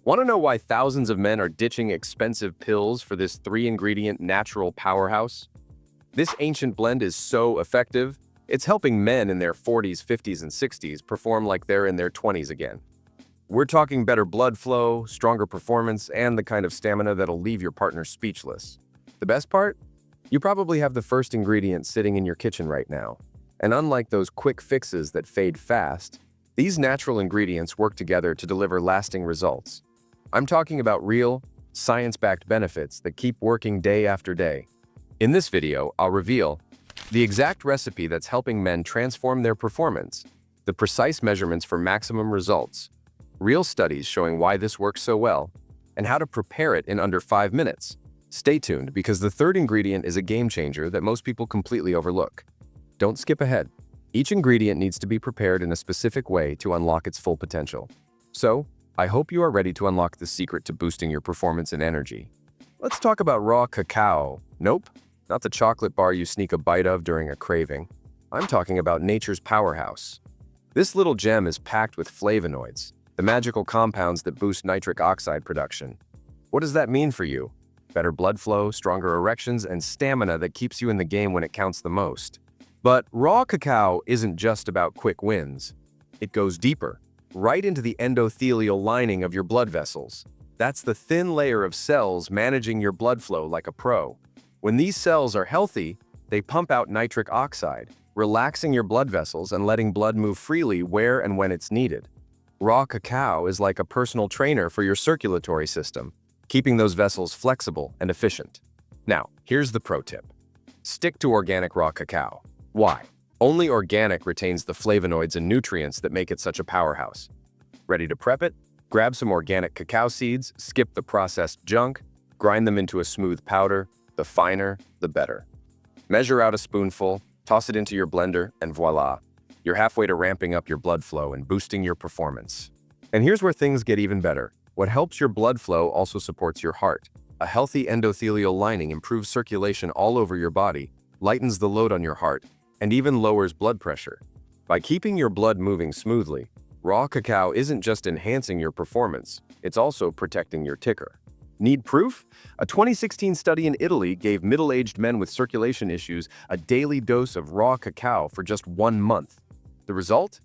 Want to know why thousands of men are ditching expensive pills for this three-ingredient natural powerhouse? This ancient blend is so effective, it's helping men in their 40s, 50s, and 60s perform like they're in their 20s again. We're talking better blood flow, stronger performance, and the kind of stamina that'll leave your partner speechless. The best part? You probably have the first ingredient sitting in your kitchen right now. And unlike those quick fixes that fade fast, these natural ingredients work together to deliver lasting results. I'm talking about real, science-backed benefits that keep working day after day. In this video, I'll reveal the exact recipe that's helping men transform their performance, the precise measurements for maximum results, real studies showing why this works so well, and how to prepare it in under 5 minutes. Stay tuned because the third ingredient is a game changer that most people completely overlook. Don't skip ahead. Each ingredient needs to be prepared in a specific way to unlock its full potential. So, I hope you are ready to unlock the secret to boosting your performance and energy. Let's talk about raw cacao. Nope, not the chocolate bar you sneak a bite of during a craving. I'm talking about nature's powerhouse. This little gem is packed with flavonoids, the magical compounds that boost nitric oxide production. What does that mean for you? Better blood flow, stronger erections, and stamina that keeps you in the game when it counts the most. But raw cacao isn't just about quick wins. It goes deeper, right into the endothelial lining of your blood vessels. That's the thin layer of cells managing your blood flow like a pro. When these cells are healthy, they pump out nitric oxide, relaxing your blood vessels and letting blood move freely where and when it's needed. Raw cacao is like a personal trainer for your circulatory system, keeping those vessels flexible and efficient. Now, here's the pro tip. Stick to organic raw cacao. Why? Only organic retains the flavonoids and nutrients that make it such a powerhouse. Ready to prep it? Grab some organic cacao seeds, skip the processed junk, grind them into a smooth powder. The finer, the better. Measure out a spoonful, toss it into your blender, and voila! You're halfway to ramping up your blood flow and boosting your performance. And here's where things get even better. What helps your blood flow also supports your heart. A healthy endothelial lining improves circulation all over your body, lightens the load on your heart, and even lowers blood pressure. By keeping your blood moving smoothly, raw cacao isn't just enhancing your performance, it's also protecting your ticker. Need proof? A 2016 study in Italy gave middle-aged men with circulation issues a daily dose of raw cacao for just 1 month. The result?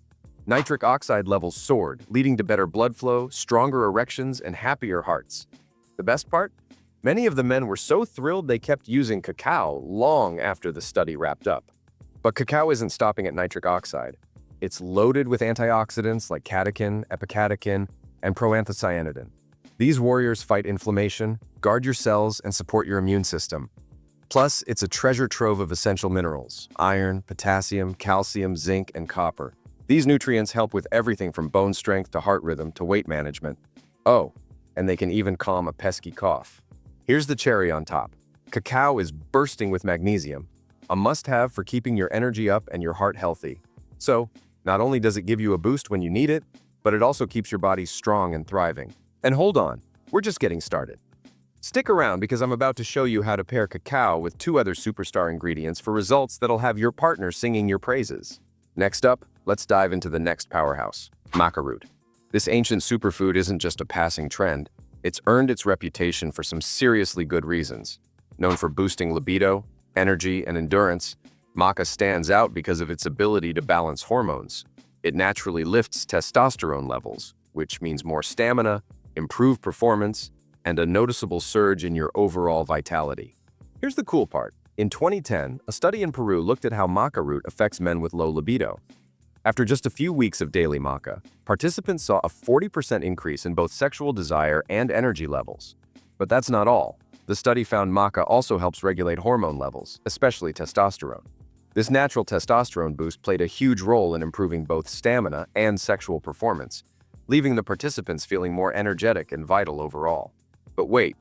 Nitric oxide levels soared, leading to better blood flow, stronger erections, and happier hearts. The best part? Many of the men were so thrilled they kept using cacao long after the study wrapped up. But cacao isn't stopping at nitric oxide. It's loaded with antioxidants like catechin, epicatechin, and proanthocyanidin. These warriors fight inflammation, guard your cells, and support your immune system. Plus, it's a treasure trove of essential minerals: iron, potassium, calcium, zinc, and copper. These nutrients help with everything from bone strength to heart rhythm to weight management. Oh, and they can even calm a pesky cough. Here's the cherry on top. Cacao is bursting with magnesium, a must-have for keeping your energy up and your heart healthy. So, not only does it give you a boost when you need it, but it also keeps your body strong and thriving. And hold on, we're just getting started. Stick around because I'm about to show you how to pair cacao with 2 other superstar ingredients for results that'll have your partner singing your praises. Next up, let's dive into the next powerhouse, maca root. This ancient superfood isn't just a passing trend, it's earned its reputation for some seriously good reasons. Known for boosting libido, energy, and endurance, maca stands out because of its ability to balance hormones. It naturally lifts testosterone levels, which means more stamina, improved performance, and a noticeable surge in your overall vitality. Here's the cool part. In 2010, a study in Peru looked at how maca root affects men with low libido. After just a few weeks of daily maca, participants saw a 40% increase in both sexual desire and energy levels. But that's not all. The study found maca also helps regulate hormone levels, especially testosterone. This natural testosterone boost played a huge role in improving both stamina and sexual performance, leaving the participants feeling more energetic and vital overall. But wait,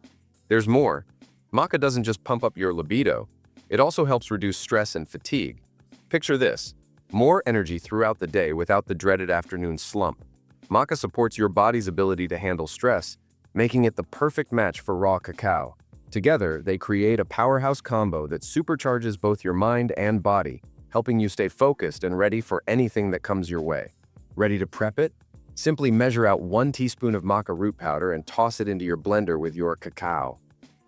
there's more. Maca doesn't just pump up your libido, it also helps reduce stress and fatigue. Picture this: more energy throughout the day without the dreaded afternoon slump. Maca supports your body's ability to handle stress, making it the perfect match for raw cacao. Together, they create a powerhouse combo that supercharges both your mind and body, helping you stay focused and ready for anything that comes your way. Ready to prep it? Simply measure out 1 teaspoon of maca root powder and toss it into your blender with your cacao.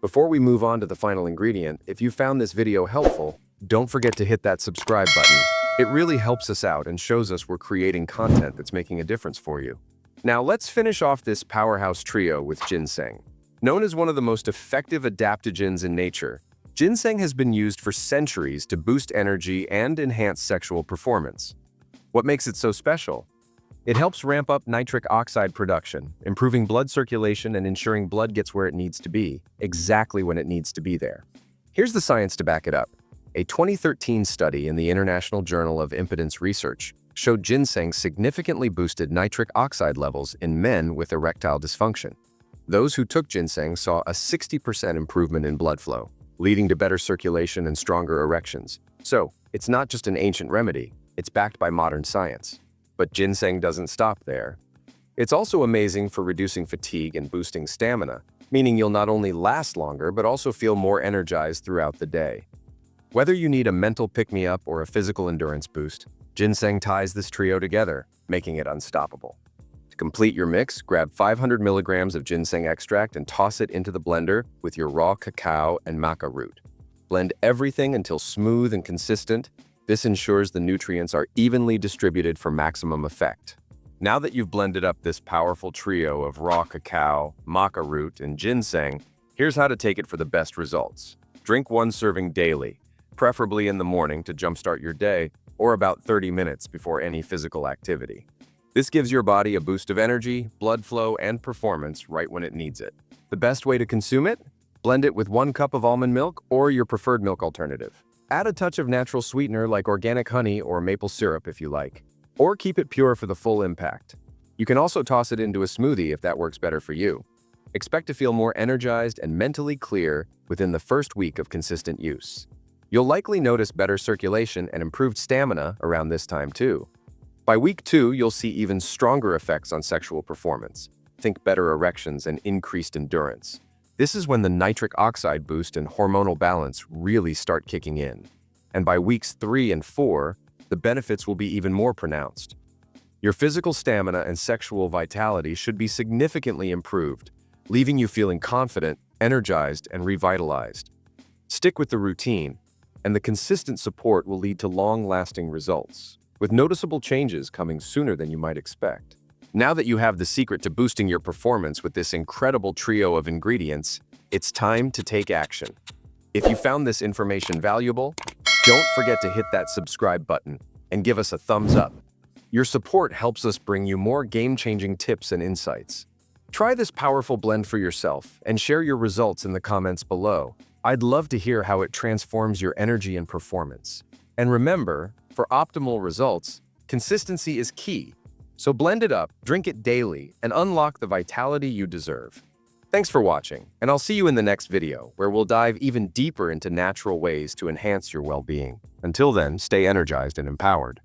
Before we move on to the final ingredient, if you found this video helpful, don't forget to hit that subscribe button. It really helps us out and shows us we're creating content that's making a difference for you. Now let's finish off this powerhouse trio with ginseng. Known as one of the most effective adaptogens in nature, ginseng has been used for centuries to boost energy and enhance sexual performance. What makes it so special? It helps ramp up nitric oxide production, improving blood circulation and ensuring blood gets where it needs to be, exactly when it needs to be there. Here's the science to back it up. A 2013 study in the International Journal of Impedance Research showed ginseng significantly boosted nitric oxide levels in men with erectile dysfunction. Those who took ginseng saw a 60% improvement in blood flow, leading to better circulation and stronger erections. So, it's not just an ancient remedy, it's backed by modern science. But ginseng doesn't stop there. It's also amazing for reducing fatigue and boosting stamina, meaning you'll not only last longer but also feel more energized throughout the day. Whether you need a mental pick-me-up or a physical endurance boost, ginseng ties this trio together, making it unstoppable. To complete your mix, grab 500 milligrams of ginseng extract and toss it into the blender with your raw cacao and maca root. Blend everything until smooth and consistent. This ensures the nutrients are evenly distributed for maximum effect. Now that you've blended up this powerful trio of raw cacao, maca root, and ginseng, here's how to take it for the best results. Drink 1 serving daily, preferably in the morning to jumpstart your day, or about 30 minutes before any physical activity. This gives your body a boost of energy, blood flow, and performance right when it needs it. The best way to consume it? Blend it with 1 cup of almond milk or your preferred milk alternative. Add a touch of natural sweetener like organic honey or maple syrup if you like, or keep it pure for the full impact. You can also toss it into a smoothie if that works better for you. Expect to feel more energized and mentally clear within the first week of consistent use. You'll likely notice better circulation and improved stamina around this time too. By week 2, you'll see even stronger effects on sexual performance. Think better erections and increased endurance. This is when the nitric oxide boost and hormonal balance really start kicking in. And by weeks 3 and 4, the benefits will be even more pronounced. Your physical stamina and sexual vitality should be significantly improved, leaving you feeling confident, energized, and revitalized. Stick with the routine, and the consistent support will lead to long-lasting results, with noticeable changes coming sooner than you might expect. Now that you have the secret to boosting your performance with this incredible trio of ingredients, it's time to take action. If you found this information valuable, don't forget to hit that subscribe button and give us a thumbs up. Your support helps us bring you more game-changing tips and insights. Try this powerful blend for yourself and share your results in the comments below. I'd love to hear how it transforms your energy and performance. And remember, for optimal results, consistency is key. So blend it up, drink it daily, and unlock the vitality you deserve. Thanks for watching, and I'll see you in the next video, where we'll dive even deeper into natural ways to enhance your well-being. Until then, stay energized and empowered.